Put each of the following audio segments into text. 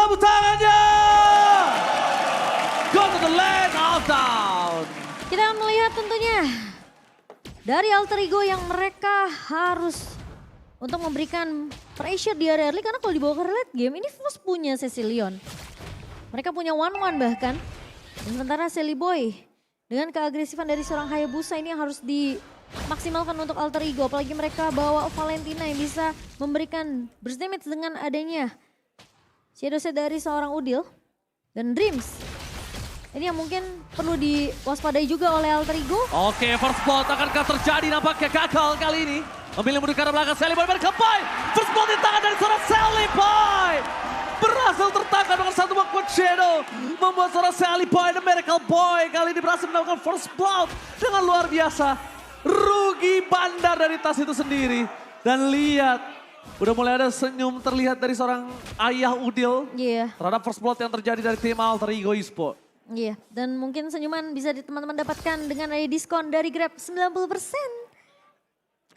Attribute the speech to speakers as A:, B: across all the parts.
A: tepuk tangannya. Go to the land of down.
B: Kita akan melihat tentunya dari alter ego yang mereka harus untuk memberikan pressure di area early. Karena kalau dibawa ke late game ini Fus punya Cecilion. Mereka punya 1-1 bahkan. Dan sementara Silly Boy dengan keagresifan dari seorang Hayabusa ini yang harus dimaksimalkan untuk alter ego. Apalagi mereka bawa Valentina yang bisa memberikan burst damage dengan adanya shadow set dari seorang Udil. Dan Dreams. Ini yang mungkin perlu diwaspadai juga oleh alter ego.
A: Oke, first blood akankah terjadi, nampaknya gagal kali ini. Memilih mundur ke arah belakang, Sally Boy berkempai. First blood di tangan dari seorang Sally Boy. Berhasil tertangkap dengan satu Backward Shadow. Membuat seorang Sally Boy, The Miracle Boy. Kali ini berhasil mendapatkan first blood dengan luar biasa. Rugi bandar dari tas itu sendiri. Dan lihat, udah mulai ada senyum terlihat dari seorang ayah Udil.
B: Iya.
A: Terhadap first blood yang terjadi dari tim Alter Ego Esports.
B: Iya, dan mungkin senyuman bisa teman-teman dapatkan dengan ada diskon dari Grab 90%.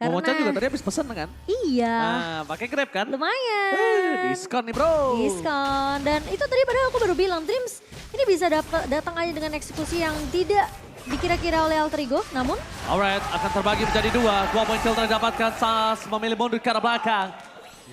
B: Karena
A: Momocan juga tadi habis pesen kan?
B: Iya.
A: Nah, pakai Grab kan?
B: Lumayan.
A: Diskon nih bro.
B: Diskon. Dan itu tadi padahal aku baru bilang, Dreams ini bisa datang aja dengan eksekusi yang tidak dikira-kira oleh alter ego. Namun
A: Alright, akan terbagi menjadi dua. 2 poin kill terdapatkan Sas memilih mundur ke arah belakang.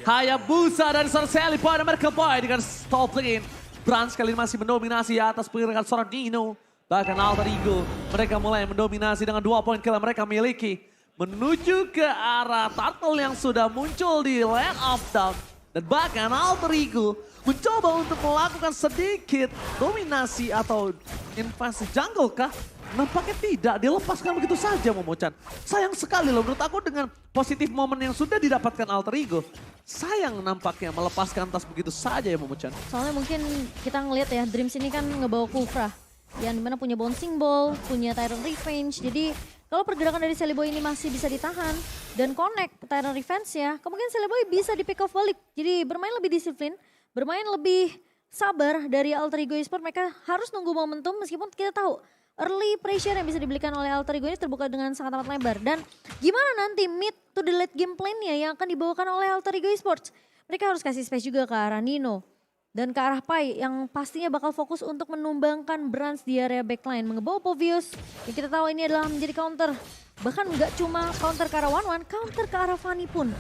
A: Hayabusa dari seorang Sally Boy dan Miracle Boy dengan stop lane. Brans kali ini masih mendominasi atas pergerakan seorang Dino. Bahkan Alter Ego, mereka mulai mendominasi dengan 2 poin kill yang mereka miliki. Menuju ke arah Turtle yang sudah muncul di Land of Down. Dan bahkan Alter Ego mencoba untuk melakukan sedikit dominasi atau invasi jungle kah? Nampaknya tidak, dilepaskan begitu saja Momo-chan. Sayang sekali loh, menurut aku dengan positif momen yang sudah didapatkan Alter Ego. Sayang nampaknya melepaskan tas begitu saja ya Momo-chan.
B: soalnya mungkin kita ngelihat ya, Dreams ini kan ngebawa Kufra. Yang dimana punya Bouncing Ball, punya Tyrant Revenge. Jadi kalau pergerakan dari Sally Boy ini masih bisa ditahan dan connect ke Tyrant Revenge ya, kemungkinan Sally Boy bisa di pick off balik. Jadi bermain lebih disiplin, bermain lebih sabar dari Alter Ego Esports. Mereka harus nunggu momentum meskipun kita tahu early pressure yang bisa diberikan oleh Alter Ego ini terbuka dengan sangat amat lebar. Dan gimana nanti mid to the late game plan-nya yang akan dibawakan oleh Alter Ego Esports? Mereka harus kasih space juga ke arah Nino. Dan ke arah Pai yang pastinya bakal fokus untuk menumbangkan Brans di area backline. Mengebawa Povius yang kita tahu ini adalah menjadi counter. Bahkan nggak cuma counter ke arah One-One, counter ke arah Fanny pun.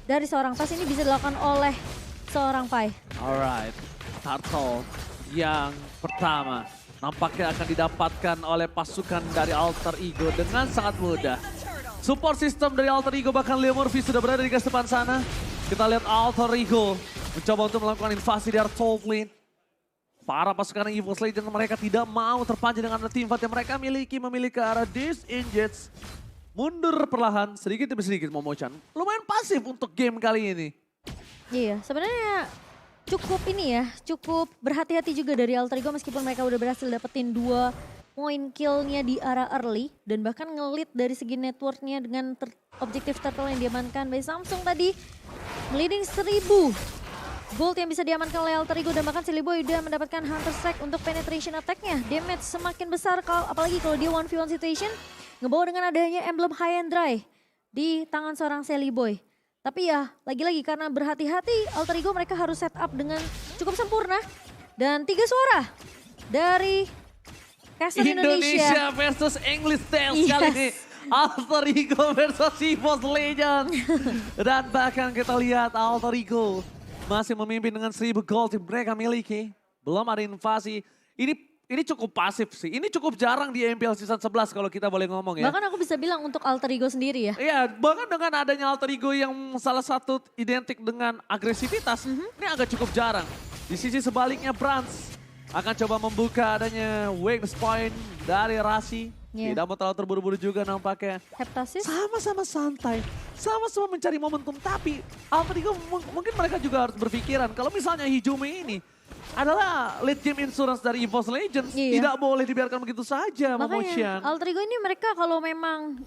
B: Dari seorang tas ini bisa dilakukan oleh seorang Pai.
A: Alright, Turtle yang pertama nampaknya akan didapatkan oleh pasukan dari Alter Ego dengan sangat mudah. Support system dari Alter Ego bahkan Leo Murphy sudah berada di garis depan sana. Kita lihat Alter Ego mencoba untuk melakukan invasi di area top lane. Para pasukan Evil Legends mereka tidak mau terpancing dengan tim fight yang mereka miliki. Memiliki arah Disengage. Mundur perlahan sedikit demi sedikit Momo-chan. Lumayan pasif untuk game kali ini.
B: Iya, sebenarnya cukup ini ya, cukup berhati-hati juga dari Alter Ego meskipun mereka udah berhasil dapetin 2 poin killnya di arah early. Dan bahkan ngelit dari segi networknya dengan objektif turtle yang diamankan by Samsung tadi. Leading 1000 gold yang bisa diamankan oleh Alter Ego dan bahkan Silly Boy udah mendapatkan Hunter Strike untuk penetration attack-nya. Damage semakin besar apalagi kalau dia 1v1 situation. Ngebawa dengan adanya emblem High and Dry di tangan seorang Silly Boy. Tapi ya lagi-lagi karena berhati-hati Alter Ego mereka harus set up dengan cukup sempurna. Dan 3 suara dari Caster
A: Indonesia versus English Tales kali ini. Alter Ego versus Evil Legends. Dan bahkan kita lihat Alter Ego masih memimpin dengan 1000 gold yang mereka miliki. Belum ada invasi. Ini cukup pasif sih. Ini cukup jarang di MPL Season 11 kalau kita boleh ngomong ya.
B: Bahkan aku bisa bilang untuk Alter Ego sendiri ya.
A: Iya, bahkan dengan adanya Alter Ego yang salah satu identik dengan agresivitas. Ini agak cukup jarang. Di sisi sebaliknya Brans akan coba membuka adanya weakness point dari Rasi.
B: Yeah.
A: Tidak mau terlalu terburu-buru juga nampaknya.
B: Heptasis.
A: Sama-sama santai, sama-sama mencari momentum. Tapi Alter Ego mungkin mereka juga harus berpikiran. Kalau misalnya Hijumi ini adalah late game insurance dari EVOS Legends.
B: Iya.
A: Tidak boleh dibiarkan begitu saja, Momo-chan.
B: Alter Ego ini mereka kalau memang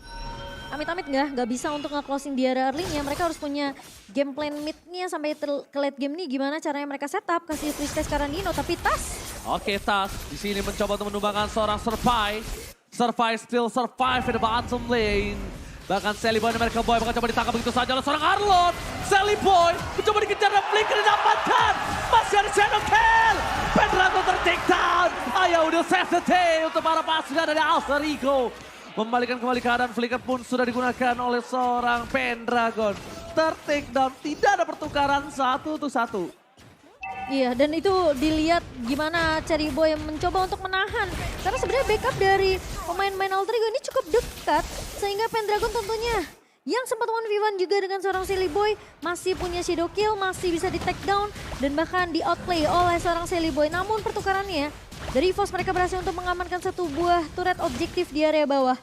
B: amit-amit nggak bisa untuk nge-closing di area early-nya. Mereka harus punya game plan mid-nya sampai ke late game nih. Gimana caranya mereka setup, kasih free space ke Nino. Tapi Tas.
A: Oke, Tas di sini mencoba untuk menumbangkan seorang Survive. Survive still survive in the bottom lane. Bahkan Sally Boy dan Miracle Boy bakal coba ditangkap begitu saja oleh seorang Arlon. Sally Boy mencoba dikejar dan flicker didapatkan. Masih ada Shadow udah day untuk para pasukan dari Alter Ego. Membalikan kembali keadaan, flicker pun sudah digunakan oleh seorang Pendragon. Ter-takedown, tidak ada pertukaran 1-1.
B: Iya, dan itu dilihat gimana Cherry Boy mencoba untuk menahan. Karena sebenarnya backup dari pemain-pemain Alter Ego ini cukup dekat. Sehingga Pendragon tentunya yang sempat 1v1 juga dengan seorang Silly Boy masih punya shadow kill, masih bisa di take down dan bahkan di outplay oleh seorang Silly Boy. Namun pertukarannya dari EVOS mereka berhasil untuk mengamankan satu buah turret objektif di area bawah.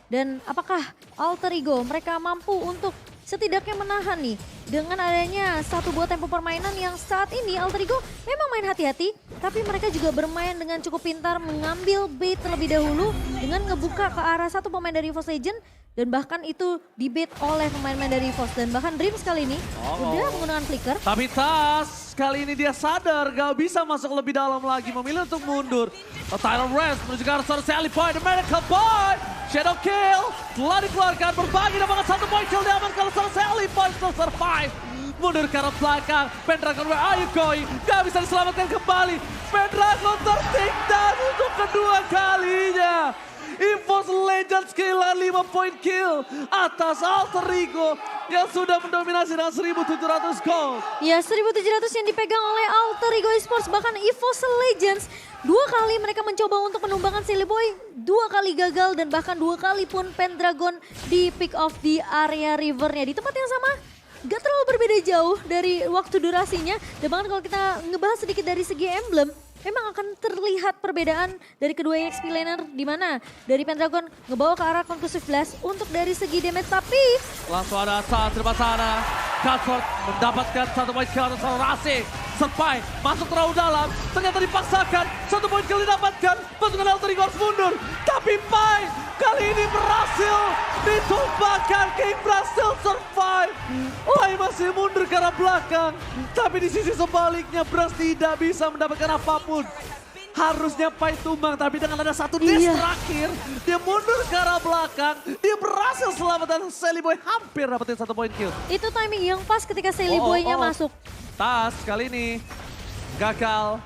B: Dan apakah Alter Ego mereka mampu untuk setidaknya menahan nih dengan adanya satu buah tempo permainan yang saat ini Alter Ego memang main hati-hati, tapi mereka juga bermain dengan cukup pintar mengambil bait terlebih dahulu dengan ngebuka ke arah satu pemain dari EVOS Legend dan bahkan itu dibait oleh pemain-pemain dari EVOS dan bahkan Dreams kali ini udah menggunakan flicker.
A: Tapi Tas kali ini dia sadar gak bisa masuk lebih dalam lagi, memilih untuk mundur. Tyler Rest menuju ke arah seorang Sally Boy, The Miracle Boy. Shadow kill telah dikeluarkan, berbagi dapat 1 point kill diamankan oleh seorang Sally Boy to survive. Mundur ke arah belakang, Pendragon where are you going? Gak bisa diselamatkan kembali. Pendragon ter-takedown untuk kedua kalinya. EVOS Legends kehilangan 5 point kill atas Alter Ego yang sudah mendominasi dengan 1.700 gold.
B: Ya, 1.700 yang dipegang oleh Alter Ego Esports, bahkan EVOS Legends 2 kali mereka mencoba untuk menumbangkan Silly Boy, 2 kali gagal dan bahkan 2 kali pun Pendragon di pick off di area rivernya. Di tempat yang sama, gak terlalu berbeda jauh dari waktu durasinya. Dan bahkan kalau kita ngebahas sedikit dari segi emblem, memang akan terlihat perbedaan dari kedua XP laner di mana dari Pendragon ngebawa ke arah Conclusive Blast untuk dari segi damage, tapi
A: langsung ada saat di depan sana. Cutford mendapatkan 1 point kill atas seorang Rasi. Serpai masuk terlalu dalam, ternyata dipaksakan. 1 point kill didapatkan, pasukan Alter Ego harus mundur. Tapi Pai kali ini berhasil ditumbangkan, King berhasil survive. Pai masih mundur ke arah belakang, tapi di sisi sebaliknya Bras tidak bisa mendapatkan apapun. Harusnya Pai tumbang, tapi dengan ada satu dash terakhir, dia mundur ke arah belakang, dia berhasil selamat dan Sally Boy hampir dapetin 1 point kill.
B: itu timing yang pas ketika Sally Boy-nya masuk.
A: Tas kali ini gagal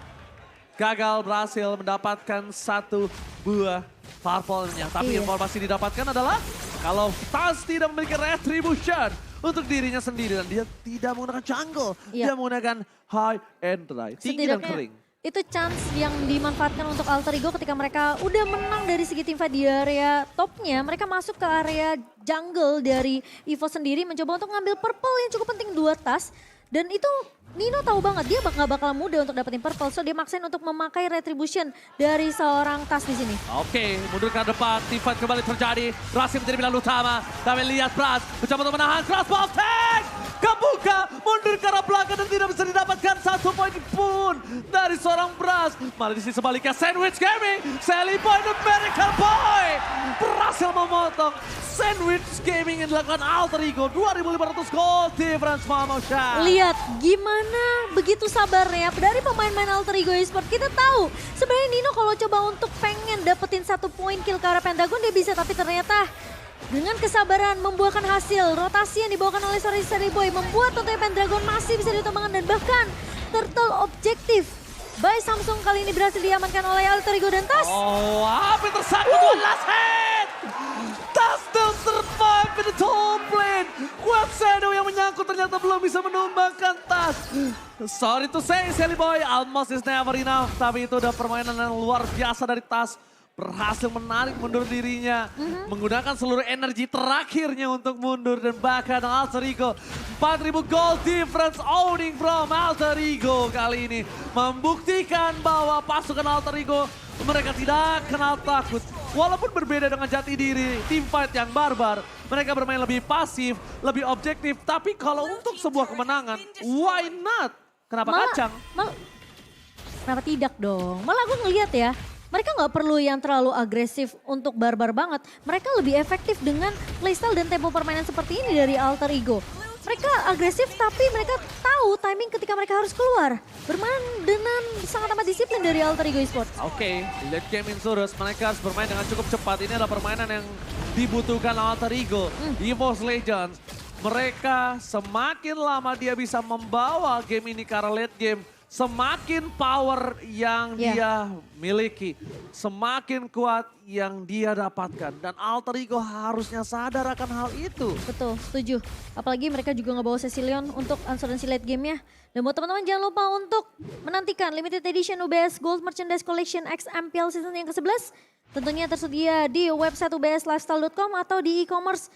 A: berhasil mendapatkan 1 buah purple-nya. Tapi informasi didapatkan adalah kalau Tas tidak memiliki retribution untuk dirinya sendiri dan dia tidak menggunakan jungle, dia menggunakan high and dry, tinggi dan kering.
B: Itu chance yang dimanfaatkan untuk Alter Ego ketika mereka udah menang dari segi teamfight di area topnya. Mereka masuk ke area jungle dari EVOS sendiri mencoba untuk ngambil purple yang cukup penting 2 tas. Dan itu Nino tahu banget dia gak bakal mudah untuk dapetin purple. So dia maksain untuk memakai retribution dari seorang tas di sini.
A: Oke, mundur ke depan, teamfight kembali terjadi. Rasi menjadi pilihan utama. Tapi lihat Bras mencoba untuk menahan crossbow tank. Kebuka, mundur ke arah belakang dan tidak bisa didapatkan 1 poin pun dari seorang Bras. Malah di sisi sebaliknya Sandwich Gaming, Sally Boy the Miracle Boy berhasil memotong Sandwich Gaming yang dilakukan Alter Ego. 2.500 gold difference Motion.
B: Lihat gimana begitu sabarnya dari pemain-pemain Alter Ego Esports. Kita tahu sebenarnya Nino kalau coba untuk pengen dapetin 1 poin kill ke arah Pendragon dia bisa, tapi ternyata dengan kesabaran membuahkan hasil. Rotasi yang dibawakan oleh Sally Boy membuat tentunya Pendragon masih bisa ditumbangkan dan bahkan turtle objektif by Samsung kali ini berhasil diamankan oleh Alter Ego dan Tas.
A: Oh, hampir tersangkut one last hit. Tas still survive in the top lane. Quad Shadow yang menyangkut ternyata belum bisa menumbangkan Tas. Sorry to say Sally Boy, almost is never enough. Tapi itu udah permainan yang luar biasa dari Tas. Berhasil menarik mundur dirinya, menggunakan seluruh energi terakhirnya untuk mundur dan bahkan Alter Ego 4.000 gold difference owning from Alter Ego kali ini membuktikan bahwa pasukan Alter Ego mereka tidak kenal takut. Walaupun berbeda dengan jati diri team fight yang barbar, mereka bermain lebih pasif, lebih objektif. Tapi kalau untuk sebuah kemenangan, why not? Kenapa kacang?
B: Kenapa tidak dong? Malah aku ngeliat ya, mereka nggak perlu yang terlalu agresif untuk barbar banget. Mereka lebih efektif dengan playstyle dan tempo permainan seperti ini dari Alter Ego. Mereka agresif tapi mereka tahu timing ketika mereka harus keluar. Bermain dengan sangat amat disiplin dari Alter Ego Esports.
A: Oke, late game Insurus, mereka harus bermain dengan cukup cepat. Ini adalah permainan yang dibutuhkan Alter Ego, EVOS Legends. Mereka semakin lama dia bisa membawa game ini ke arah late game, Semakin power yang dia miliki, semakin kuat yang dia dapatkan. Dan Alter Ego harusnya sadar akan hal itu.
B: Betul, setuju. Apalagi mereka juga ngebawa Cecilion untuk asuransi late game-nya. Dan buat teman-teman jangan lupa untuk menantikan limited edition UBS Gold Merchandise Collection X MPL season yang ke-11. Tentunya tersedia di website ubslifestyle.com atau di e-commerce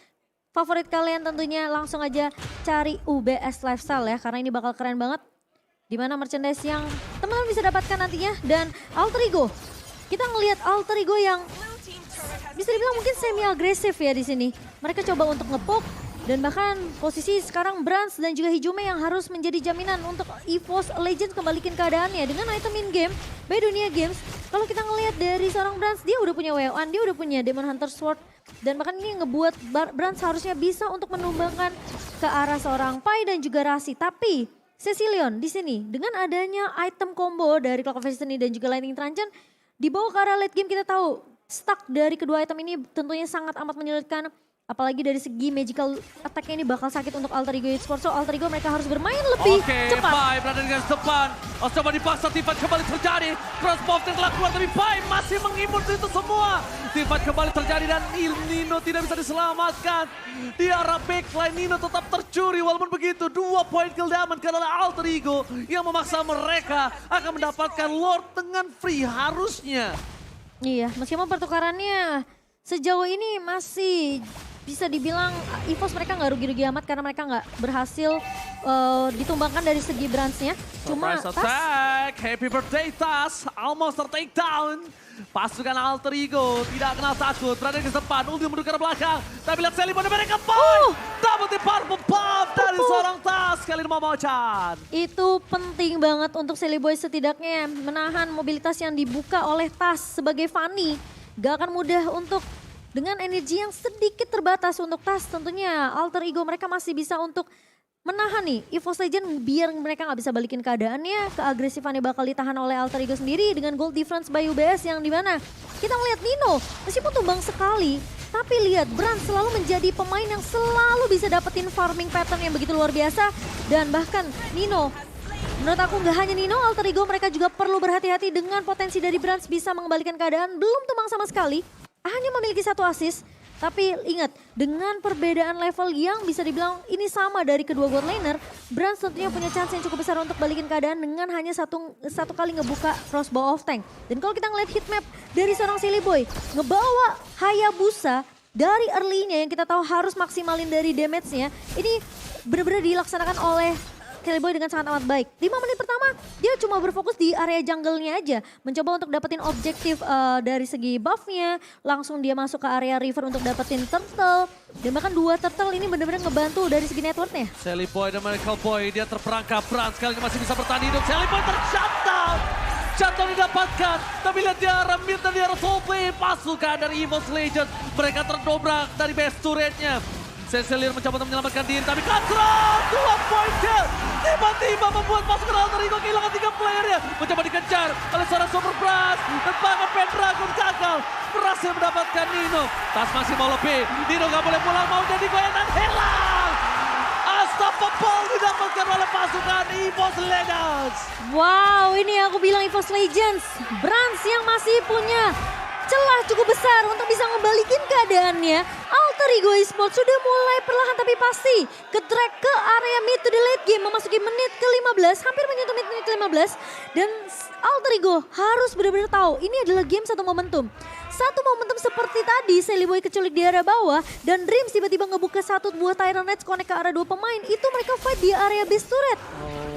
B: favorit kalian, tentunya langsung aja cari UBS Lifestyle ya, karena ini bakal keren banget. Dimana merchandise yang teman-teman bisa dapatkan nantinya. Dan Alter Ego, kita ngelihat Alter Ego yang bisa dibilang mungkin semi agresif ya di sini. Mereka coba untuk ngepoke dan bahkan posisi sekarang Brans dan juga Hijume yang harus menjadi jaminan untuk EVOS Legends kembalikan keadaannya dengan item in game by Dunia Games. Kalau kita ngelihat dari seorang Brans, dia udah punya WO1, dia udah punya Demon Hunter Sword. Dan bahkan ini ngebuat Brans harusnya bisa untuk menumbangkan ke arah seorang Pai dan juga Rasi. Tapi Cecilion di sini dengan adanya item combo dari Clock of Destiny dan juga Lightning Truncheon dibawa ke arah late game, kita tahu stuck dari kedua item ini tentunya sangat amat menyulitkan. Apalagi dari segi magical attack-nya ini bakal sakit untuk Alter Ego Esports. So Alter Ego mereka harus bermain lebih cepat.
A: Pai berada di garis depan. Coba dipaksa, Tifat kembali terjadi. Crossbow yang telah keluar tapi Pai masih mengimun itu semua. Tifat kembali terjadi dan Nino tidak bisa diselamatkan. Di arah backline Nino tetap tercuri. Walaupun begitu 2 poin kill diamankan oleh Alter Ego yang memaksa mereka akan mendapatkan Lord dengan free harusnya.
B: Iya, meskipun pertukarannya sejauh ini masih bisa dibilang EVOS mereka nggak rugi-rugi amat karena mereka nggak berhasil ditumbangkan dari segi Bransnya. Cuma
A: attack, happy birthday Tas, almost take down. Pasukan Alter Ego tidak kenal takut, berada di depan, ulti mundur ke belakang. Tapi lihat Sally pada mereka, double tip purple buff dari seorang Tas, kali ini Momo-chan.
B: Itu penting banget untuk Silly Boy setidaknya menahan mobilitas yang dibuka oleh Tas sebagai Fanny. Gak akan mudah untuk dengan energi yang sedikit terbatas untuk Tas, tentunya Alter Ego mereka masih bisa untuk menahan nih EVOS Legend biar mereka nggak bisa balikin keadaannya. Keagresifannya bakal ditahan oleh Alter Ego sendiri dengan gold difference by UBS yang dimana kita melihat Nino meskipun tumbang sekali, tapi lihat Brand selalu menjadi pemain yang selalu bisa dapetin farming pattern yang begitu luar biasa. Dan bahkan Nino, menurut aku nggak hanya Nino, Alter Ego mereka juga perlu berhati-hati dengan potensi dari Brands bisa mengembalikan keadaan. Belum tumbang sama sekali, hanya memiliki 1 assist. Tapi ingat, dengan perbedaan level yang bisa dibilang ini sama dari kedua gold laner, Brands tentunya punya chance yang cukup besar untuk balikin keadaan dengan hanya satu kali ngebuka crossbow of tank. Dan kalau kita ngeliat heatmap dari seorang Silly Boy, ngebawa Hayabusa dari early-nya yang kita tahu harus maksimalin dari damage-nya, ini benar-benar dilaksanakan oleh Silly Boy dengan sangat amat baik. 5 menit pertama dia cuma berfokus di area jungle-nya aja. Mencoba untuk dapetin objektif dari segi buff-nya. Langsung dia masuk ke area river untuk dapetin turtle. Dan bahkan 2 turtle ini benar-benar ngebantu dari segi network-nya.
A: Silly Boy dan Michael Boy dia terperangkap. Brand sekali ini masih bisa bertahan hidup. Silly Boy ter-shutdown. Shutdown didapatkan. Tapi lihat di arah mid dan di arah soulplay. Pasukan dari EVOS Legends. Mereka terdobrak dari base turret-nya. Cecilion mencoba untuk menyelamatkan diri, tapi control 2 poin kill. Tiba-tiba membuat pasukan Alter Ego kehilangan 3 playernya. Mencoba dikejar oleh seorang Super Brass. Dan bahkan Pendragon gagal. Berhasil mendapatkan Nino. Tas masih mau lebih. Nino gak boleh pulang, mau jadi goyang dan hilang. Unstoppable didapatkan oleh pasukan EVOS Legends.
B: Wow, ini yang aku bilang EVOS Legends. Brands yang masih punya celah cukup besar untuk bisa ngebalikin keadaannya. Alter Ego Esports sudah mulai perlahan tapi pasti ke-track ke area mid to the late game, memasuki menit ke-15, hampir menyentuh menit ke-15. Dan Alter Ego harus benar-benar tahu ini adalah game satu momentum. Satu momentum seperti tadi, Silly Boy keculik di area bawah dan Dreams tiba-tiba ngebuka 1 buah Tyrant Rage connect ke arah 2 pemain. Itu mereka fight di area base turret.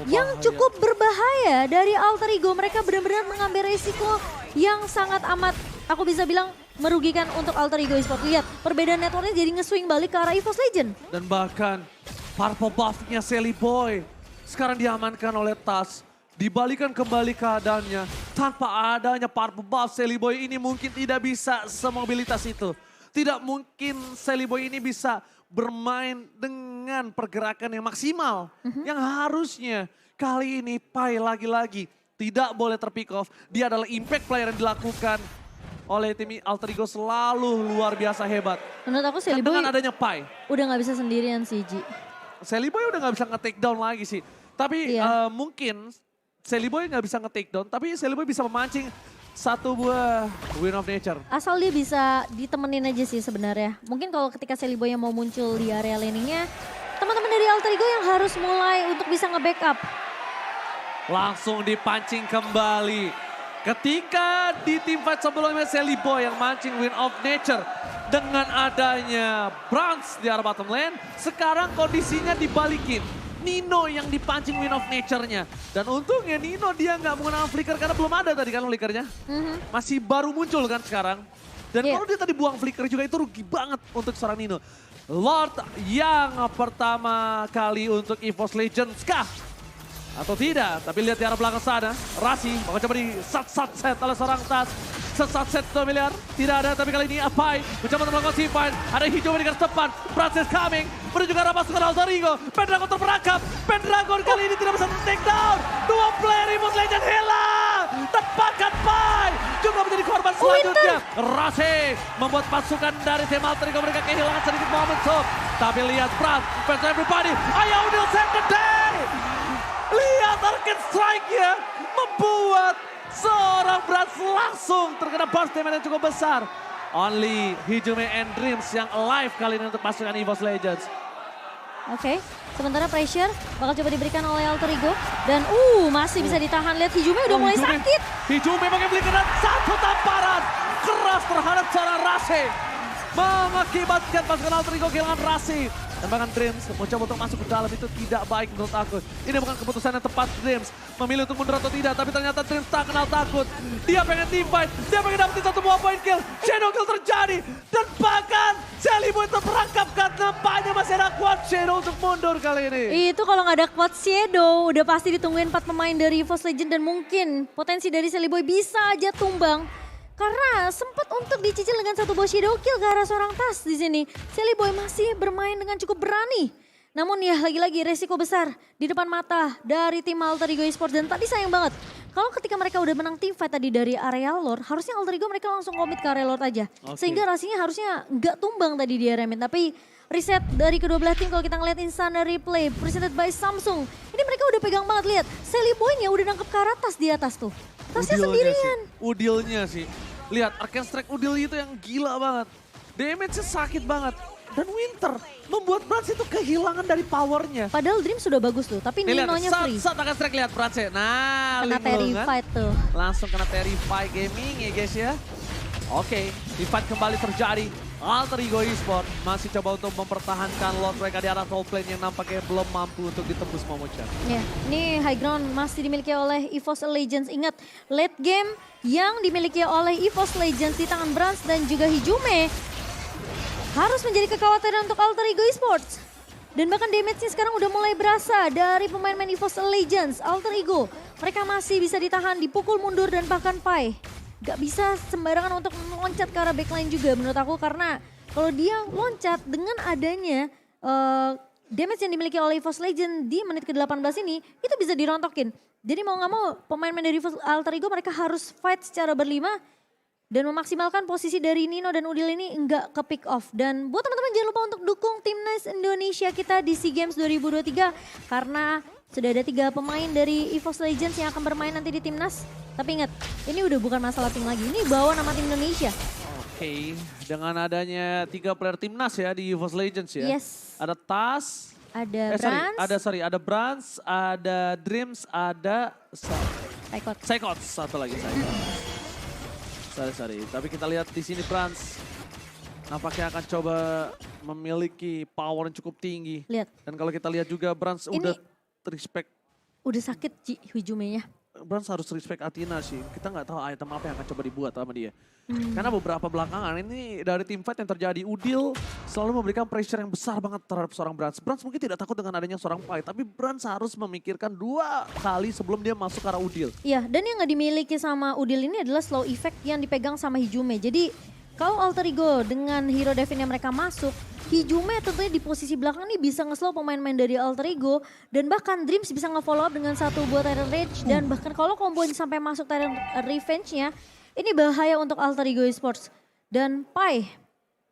B: Yang cukup berbahaya dari Alter Ego, mereka benar-benar mengambil resiko yang sangat amat, aku bisa bilang, merugikan untuk Alter Ego Esports. Lihat, perbedaan networknya jadi nge-swing balik ke arah EVOS Legend.
A: Dan bahkan purple buff-nya Silly Boy sekarang diamankan oleh Tas. Dibalikan kembali keadaannya. Tanpa adanya purple buff, Silly Boy ini mungkin tidak bisa semobilitas itu. Tidak mungkin Silly Boy ini bisa bermain dengan pergerakan yang maksimal. Yang harusnya kali ini Pai lagi-lagi tidak boleh terpick off. Dia adalah impact player yang dilakukan oleh tim Alter Ego selalu luar biasa hebat.
B: Menurut aku Silly Boy
A: dengan adanya Pai,
B: udah gak bisa sendirian sih, Ji.
A: Silly Boy udah gak bisa nge-take down lagi sih. Tapi mungkin Celiboy nggak bisa nge-take down, tapi Celiboy bisa memancing satu buah Win of Nature.
B: Asal dia bisa ditemenin aja sih sebenarnya. Mungkin kalau ketika Celiboy yang mau muncul di area laningnya, teman-teman dari Alter Ego yang harus mulai untuk bisa nge-backup.
A: Langsung dipancing kembali. Ketika di tim fight sebelumnya Celiboy yang mancing Win of Nature. Dengan adanya Brans di arah bottom lane, sekarang kondisinya dibalikin. Nino yang dipancing Win of Nature-nya. Dan untungnya Nino dia nggak menggunakan flicker karena belum ada tadi kan flickernya. Masih baru muncul kan sekarang. Dan kalau dia tadi buang flicker juga itu rugi banget untuk seorang Nino. Lord yang pertama kali untuk EVOS Legends kah? Atau tidak, tapi lihat di arah belakang sana. Rasi bakal coba di set oleh seorang Tas. Set familiar, tidak ada, tapi kali ini Apai mencoba untuk melakukan teamfight. Ada hijau di garis depan, Francis coming. Menuju ke arah pasukan Alter Ego. Pendragon terperangkap, Pendragon kali ini tidak bisa take down. Dua player EVOS Legends hilang. Tepatkan Pai, juga menjadi korban selanjutnya. Rasi membuat pasukan dari tim Alter Ego mereka kehilangan sedikit momentum. Tapi lihat Brad, fans everybody, ayo Udil save the day. Lihat target strike-nya membuat seorang Brans langsung terkena burst damage yang cukup besar. Only Hijume and Dreams yang alive kali ini untuk pasukan EVOS Legends.
B: Oke, sementara pressure bakal coba diberikan oleh Alter Ego. Dan masih bisa ditahan, lihat Hijume udah mulai sakit.
A: Hijume pakai flicker dan satu tamparan keras terhadap seorang Rasi. Mengakibatkan pasukan Alter Ego kehilangan Rasi. Tembakan Dreams mencoba untuk masuk ke dalam itu tidak baik menurut aku. Ini bukan keputusan yang tepat Dreams. Memilih untuk mundur atau tidak, tapi ternyata Dreams tak kenal takut. Dia pengen team fight, dia pengen dapetin satu buah point kill. Shadow kill terjadi. Dan bahkan Celiboy terperangkap karena nampaknya masih ada quad Shadow untuk mundur kali ini.
B: Itu kalau nggak ada quad Shadow, udah pasti ditungguin 4 pemain dari EVOS Legends dan mungkin potensi dari Celiboy bisa aja tumbang. Karena sempat untuk dicicil dengan satu buah shadow kill ke arah seorang Tas di sini. Celiboy masih bermain dengan cukup berani. Namun ya lagi-lagi resiko besar di depan mata dari tim Alter Ego Esports. Dan tadi sayang banget, kalau ketika mereka udah menang team fight tadi dari area Lord, harusnya Alter Ego mereka langsung komit ke area Lord aja. Sehingga rasanya harusnya nggak tumbang tadi di area mid. Tapi reset dari kedua belah tim kalau kita ngeliat instant replay presented by Samsung. Ini mereka udah pegang banget, lihat. Celiboy-nya udah nangkep ke arah Tas di atas tuh. Tasnya sendirian.
A: Udilnya sih. Lihat, Arcane Strike Udil itu yang gila banget. Damage-nya sakit banget. Dan Winter membuat Brans itu kehilangan dari powernya.
B: Padahal Dream sudah bagus tuh, tapi Nino-nya free.
A: Saat Arcane Strike lihat Brans-nya. Nah,
B: kena Terrified tuh.
A: Langsung kena Terrified Gaming ya guys ya. Oke, fight kembali terjadi. Alter Ego Esports masih coba untuk mempertahankan Lord mereka di arah top lane yang nampaknya belum mampu untuk ditembus Momochan.
B: Ya, ini high ground masih dimiliki oleh EVOS Legends. Ingat, late game yang dimiliki oleh EVOS Legends di tangan Brans dan juga Hijume harus menjadi kekhawatiran untuk Alter Ego Esports. Dan bahkan damage-nya sekarang udah mulai berasa dari pemain-pemain EVOS Legends. Alter Ego, mereka masih bisa ditahan, dipukul mundur dan bahkan Pai. Gak bisa sembarangan untuk meloncat ke arah backline juga menurut aku. Karena kalau dia loncat dengan adanya damage yang dimiliki oleh EVOS Legends di menit ke-18 ini, itu bisa dirontokin. Jadi mau gak mau pemain-pemain dari Alter Ego mereka harus fight secara berlima. Dan memaksimalkan posisi dari Nino dan Udil ini enggak ke pick off. Dan buat teman-teman jangan lupa untuk dukung Timnas Indonesia kita di SEA Games 2023. Karena sudah ada 3 pemain dari EVOS Legends yang akan bermain nanti di Timnas. Tapi ingat, ini udah bukan masalah tim lagi, ini bawa nama tim Indonesia.
A: Oke, dengan adanya 3 player Timnas ya di EVOS Legends ya.
B: Yes.
A: Ada Tas.
B: Ada Brans.
A: Ada Brans, ada Dreams, ada Psychots, satu lagi Sorry. Tapi kita lihat di sini Brans nampaknya akan coba memiliki power yang cukup tinggi.
B: Lihat.
A: Dan kalau kita lihat juga Brans udah respect.
B: Udah sakit Hijume-nya.
A: Brans harus respect Athena sih. Kita nggak tahu item apa yang akan coba dibuat sama dia. Karena beberapa belakangan ini dari tim fight yang terjadi, Udil selalu memberikan pressure yang besar banget terhadap seorang Brans. Brans mungkin tidak takut dengan adanya seorang Pai, tapi Brans harus memikirkan 2 kali sebelum dia masuk ke arah Udil.
B: Iya, dan yang nggak dimiliki sama Udil ini adalah slow effect yang dipegang sama Hijume. Jadi kalau Alter Ego dengan hero Devin yang mereka masuk, Hijume tentunya di posisi belakang nih bisa nge-slow pemain-pemain dari Alter Ego. Dan bahkan Dreams bisa nge-follow up dengan satu buat Tyrant Rage. Dan bahkan kalau comboin sampai masuk Tyrant Revenge-nya, ini bahaya untuk Alter Ego Esports. Dan Pai,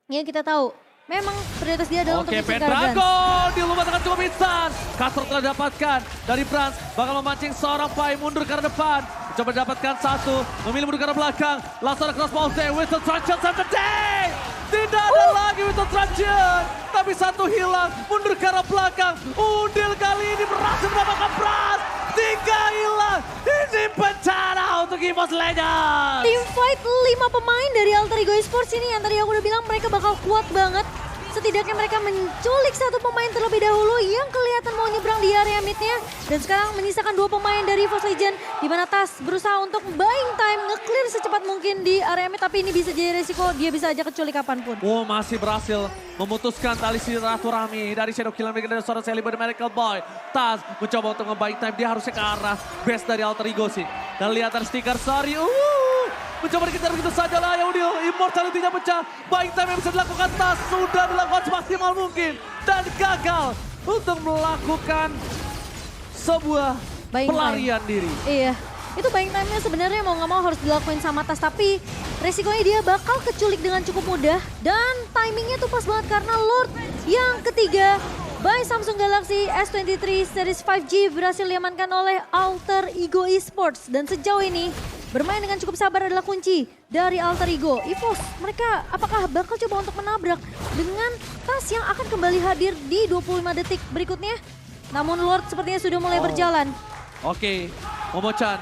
B: yang kita tahu memang prioritas dia adalah untuk
A: Oke,
B: mencegah Guns.
A: Pendragon di luar tangan cukup instan. Castro telah dapatkan dari Brans. Bakal memancing seorang Pai mundur ke arah depan. Coba dapatkan satu, memilih mundur ke arah belakang. Langsung ada cross mountain, Winston Truncheon save the day. Tidak ada lagi Winston Truncheon. Tapi satu hilang, mundur ke arah belakang. Undil kali ini berhasil mendapatkan Brans. 3 hilang, ini bencana untuk EVOS Legends.
B: Team fight 5 pemain dari Alter Ego Esports ini yang tadi aku udah bilang mereka bakal kuat banget. Setidaknya mereka menculik satu pemain terlebih dahulu yang kelihatan mau nyebrang di area midnya. Dan sekarang menyisakan 2 pemain dari EVOS Legends. Di mana Tas berusaha untuk buying time, nge-clear secepat mungkin di area mid. Tapi ini bisa jadi resiko, dia bisa aja keculik kapanpun.
A: Oh, masih berhasil memutuskan tali silaturahmi dari Shadow Killer dan seorang Celebi dari Miracle Boy. Tas mencoba untuk nge-buying time, dia harusnya ke arah base dari Alter Ego sih. Dan lihat ada stiker sorry. Mencoba dikejar begitu saja lah ya Udil. Immortality-nya pecah. Buying time yang bisa dilakukan Tas sudah dilakukan semaksimal mungkin. Dan gagal untuk melakukan sebuah
B: Buying
A: pelarian diri.
B: Iya, itu buying time-nya sebenarnya mau nggak mau harus dilakuin sama Tas. Tapi resikonya dia bakal keculik dengan cukup mudah. Dan timingnya tuh pas banget karena Lord yang ketiga by Samsung Galaxy S23 Series 5G berhasil diamankan oleh Alter Ego Esports. Dan sejauh ini bermain dengan cukup sabar adalah kunci dari Alter Ego. EVOS, mereka apakah bakal coba untuk menabrak dengan Tas yang akan kembali hadir di 25 detik berikutnya? Namun Lord sepertinya sudah mulai berjalan.
A: Oke, Momo-chan.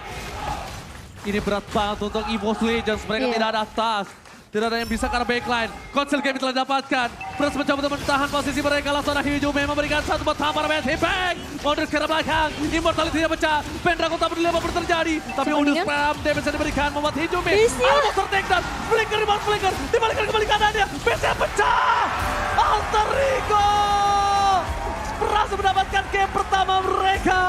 A: Ini berat banget untuk EVOS Legends. Mereka tidak ada Tas. Tidak ada yang bisa karena backline. Konsel game telah didapatkan. Terus mencoba untuk menahan posisi mereka. Langsung ada Hyujume memberikan satu pertahanan pada Matt Hipeng. Mundur ke arah belakang. Immortality tidak pecah. Pendragon tak peduli apa pun terjadi. Tapi udah spam damage yang diberikan membuat Hyujume. Ada monster takedown. Flicker rebound flicker. Dibalikan kembali kanannya. Base pecah. Alter Ego berhasil mendapatkan game pertama mereka.